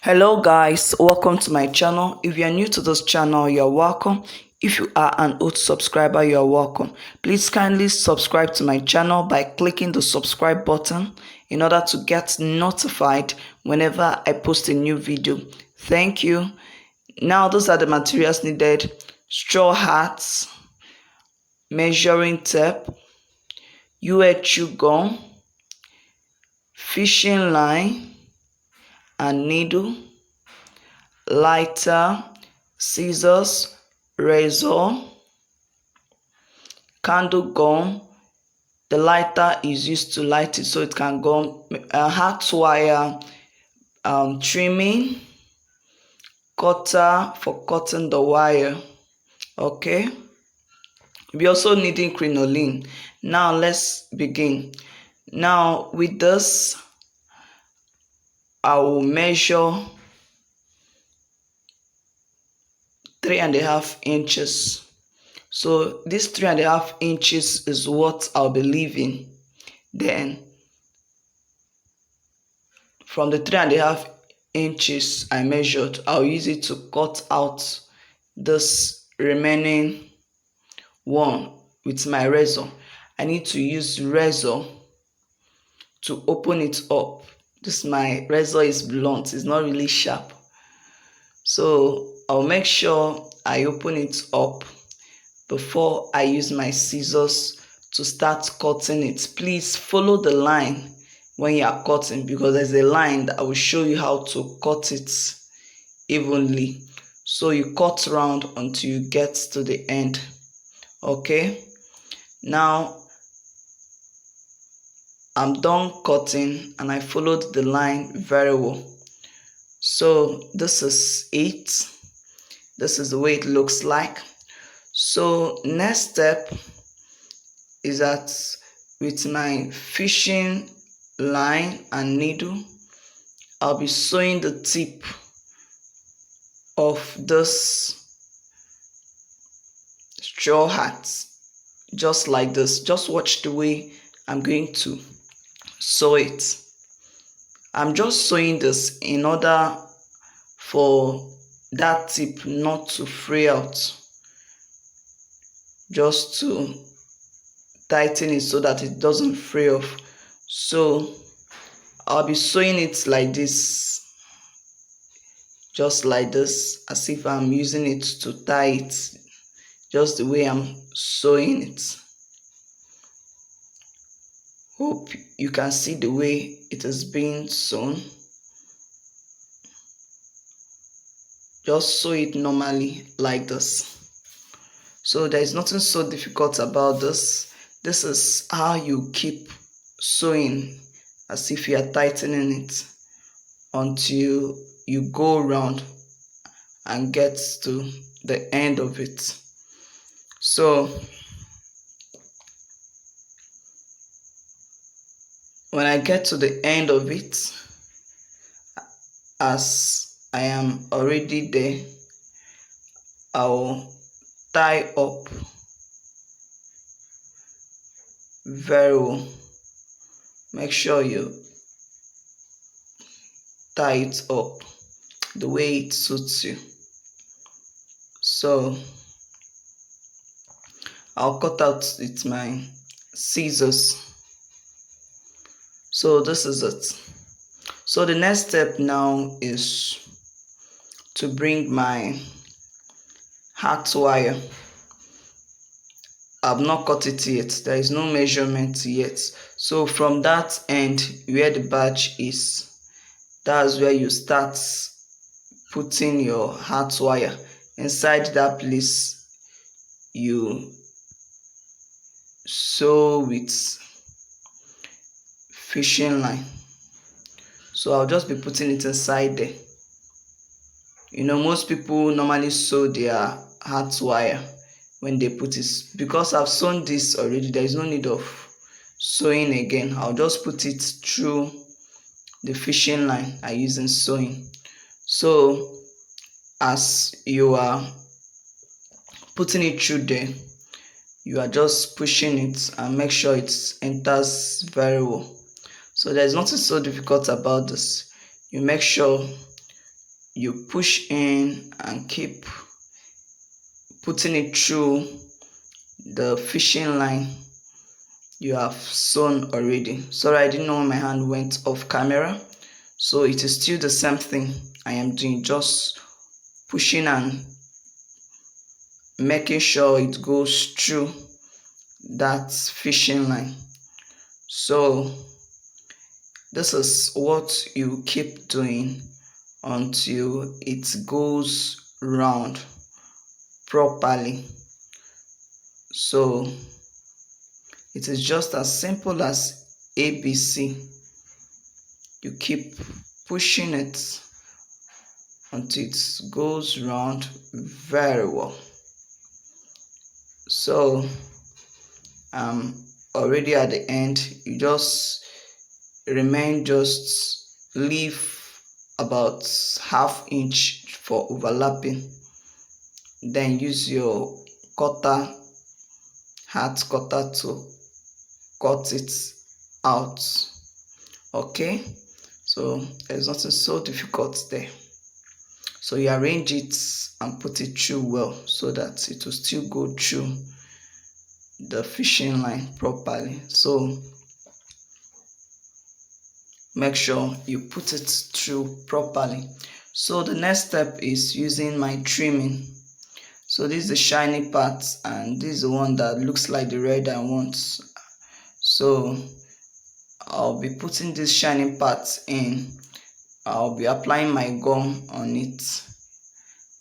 Hello guys, welcome to my channel. If you are new to this channel, you're welcome. If you are an old subscriber, you're welcome. Please kindly subscribe to my channel by clicking the subscribe button in order to get notified whenever I post a new video. Thank you. Now those are the materials needed: straw hats, measuring tape, UHU gum, fishing line and needle, lighter, scissors, razor, candle gum. The lighter is used to light it so it can gum, hot wire, trimming, cutter for cutting the wire. Okay, we also needing crinoline. Now let's begin. Now with this, I will measure 3.5 inches. So this 3.5 inches is what I'll be leaving. Then from the 3.5 inches I measured, I'll use it to cut out this remaining one with my razor. I need to use razor to open it up. My razor is blunt, it's not really sharp. So I'll make sure I open it up before I use my scissors to start cutting it. Please follow the line when you are cutting, because there's a line that will show you how to cut it evenly. So you cut round until you get to the end. Okay, now I'm done cutting and I followed the line very well. So this is it. This is the way it looks like. So next step is that with my fishing line and needle, I'll be sewing the tip of this straw hat just like this. Just watch the way I'm going to sew it. I'm just sewing this in order for that tip not to fray out, just to tighten it so that it doesn't fray off. So I'll be sewing it like this, just like this, as if I'm using it to tie it, just the way I'm sewing it. Hope you can see the way it is being sewn. Just sew it normally like this. So there is nothing so difficult about this. This is how you keep sewing, as if you are tightening it until you go around and get to the end of it. So when I get to the end of it, as I am already there, I'll tie up very well. Make sure you tie it up the way it suits you. So I'll cut out with my scissors. So this is it. So the next step now is to bring my hat wire. I've not cut it yet. There is no measurement yet. So from that end where the badge is, that's where you start putting your hat wire. Inside that place, you sew with fishing line. So I'll just be putting it inside there. You know, most people normally sew their hat wire when they put it. Because I've sewn this already, there is no need of sewing again. I'll just put it through the fishing line I use in sewing. So as you are putting it through there, you are just pushing it and make sure it enters very well. So there's nothing so difficult about this. You make sure you push in and keep putting it through the fishing line you have sewn already. Sorry, I didn't know my hand went off camera. So it is still the same thing I am doing, just pushing and making sure it goes through that fishing line. So this is what you keep doing until it goes round properly. So it is just as simple as ABC. You keep pushing it until it goes round very well. So I'm already at the end. You just leave about ½ inch for overlapping, then use your cutter, hat cutter, to cut it out. Okay, so there's nothing so difficult there. So you arrange it and put it through well so that it will still go through the fishing line properly. So make sure you put it through properly. So the next step is using my trimming. So this is the shiny part, and this is the one that looks like the red I want. So I'll be putting this shiny part in. I'll be applying my gum on it,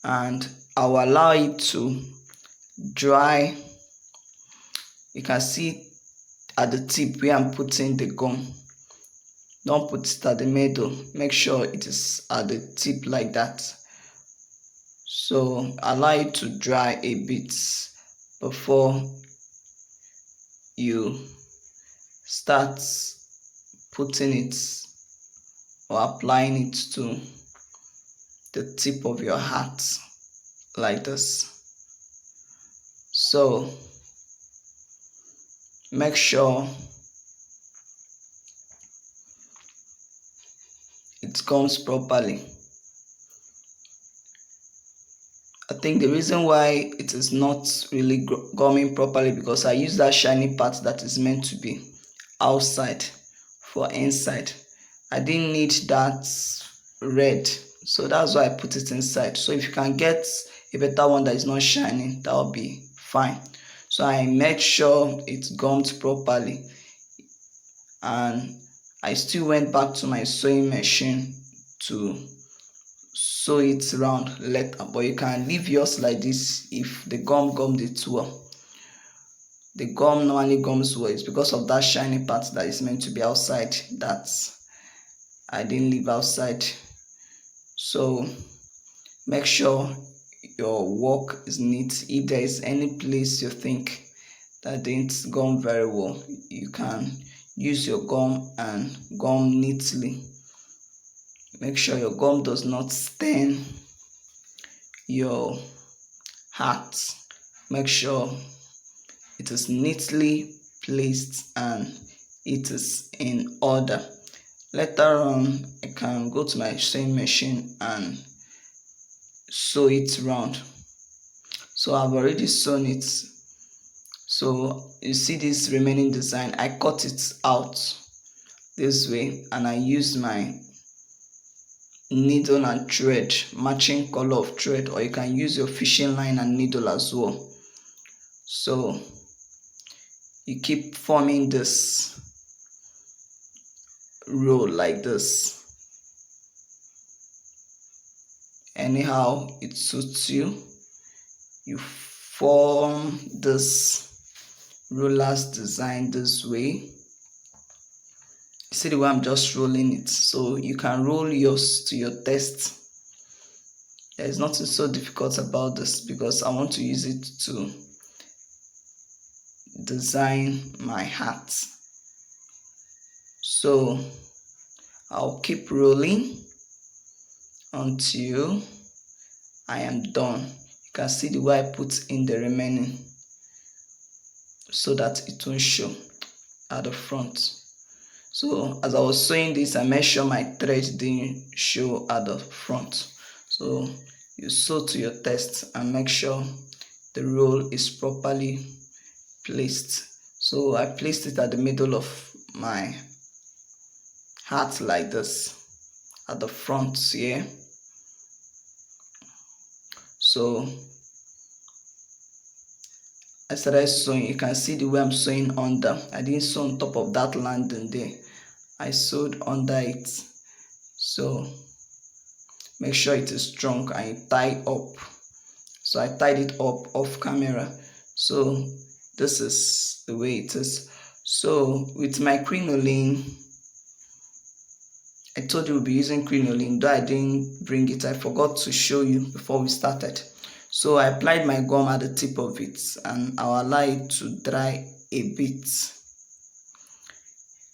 and I'll allow it to dry. You can see at the tip where I'm putting the gum. Don't put it at the middle. Make sure it is at the tip like that. So allow it to dry a bit before you start putting it or applying it to the tip of your hat like this. So make sure it comes properly. I think the reason why it is not really gumming properly because I use that shiny part that is meant to be outside for inside. I didn't need that red, so that's why I put it inside. So if you can get a better one that is not shiny, that will be fine. So I made sure it's gummed properly, and I still went back to my sewing machine to sew it round later, but you can leave yours like this if the gum gummed it well. The gum normally gums well. It's because of that shiny part that is meant to be outside that I didn't leave outside. So make sure your work is neat. If there is any place you think that didn't gum very well, you can use your gum and gum neatly. Make sure your gum does not stain your hat. Make sure it is neatly placed and it is in order. Later on, I can go to my sewing machine and sew it round. So I've already sewn it. So you see this remaining design, I cut it out this way and I use my needle and thread, matching color of thread, or you can use your fishing line and needle as well. So you keep forming this row like this. Anyhow it suits you. You form this rollers design this way. See the way I'm just rolling it, so you can roll yours to your taste. There is nothing so difficult about this because I want to use it to design my hat. So I'll keep rolling until I am done. You can see the way I put in the remaining so that it won't show at the front. So as I was sewing this, I made sure my thread didn't show at the front. So you sew to your test and make sure the roll is properly placed. So I placed it at the middle of my hat like this, at the front here. So I started sewing. You can see the way I'm sewing under. I didn't sew on top of that landing there. I sewed under it. So make sure it is strong and you tie up. So I tied it up off camera. So this is the way it is. So with my crinoline, I told you we'll be using crinoline, though I didn't bring it. I forgot to show you before we started. So I applied my gum at the tip of it and I'll allow it to dry a bit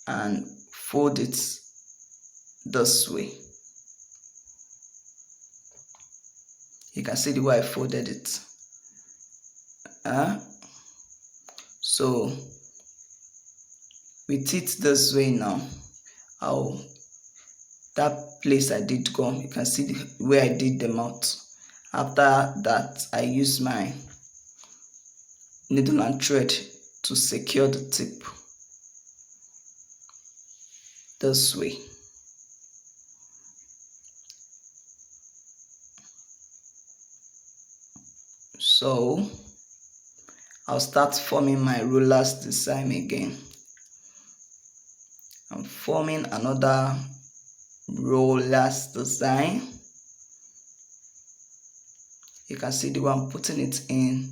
and fold it this way. You can see the way I folded it. So with it this way now, that place I did gum, you can see the way I did them out. After that, I use my needle and thread to secure the tip this way. So I'll start forming my rollers design again. I'm forming another rollers design. You can see the way I'm putting it in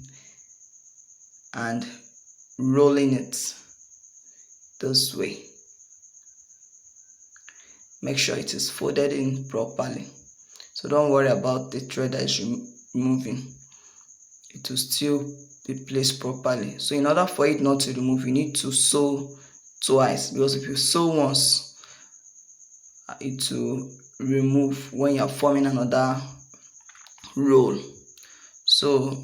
and rolling it this way. Make sure it is folded in properly. So don't worry about the thread that is removing. It will still be placed properly. So in order for it not to remove, you need to sew twice, because if you sew once, it will remove when you are forming another roll. So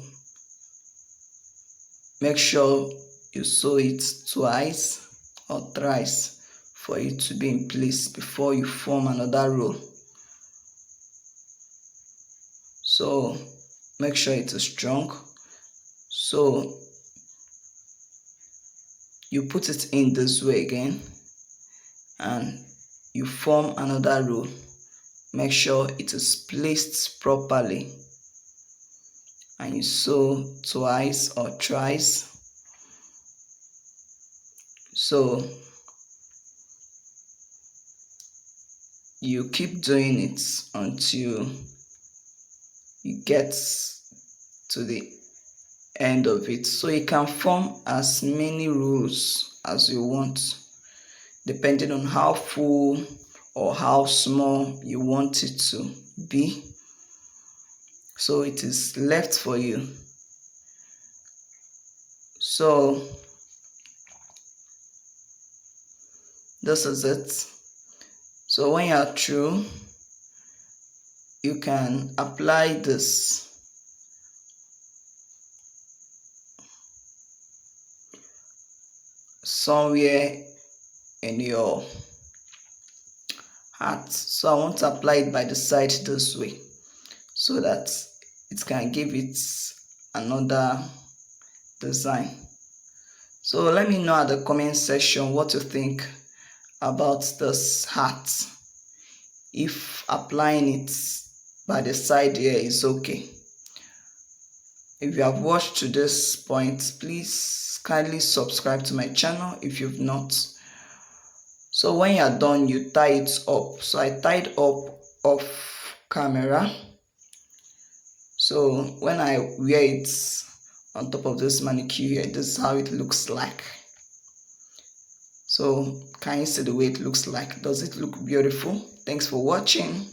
make sure you sew it twice or thrice for it to be in place before you form another roll. So make sure it is strong. So you put it in this way again and you form another roll. Make sure it is placed properly and you sew twice or thrice. So you keep doing it until you get to the end of it. So you can form as many rolls as you want, depending on how full or how small you want it to be. So it is left for you. So this is it. So when you are through, you can apply this somewhere in your hat. So I want to apply it by the side this way so that it can give it another design. So let me know at the comment section what you think about this hat. If applying it by the side here is okay. If you have watched to this point, please kindly subscribe to my channel if you've not. So when you're done, you tie it up. So I tied up off camera. So when I wear it on top of this manicure here, this is how it looks like. So can you see the way it looks like? Does it look beautiful? Thanks for watching.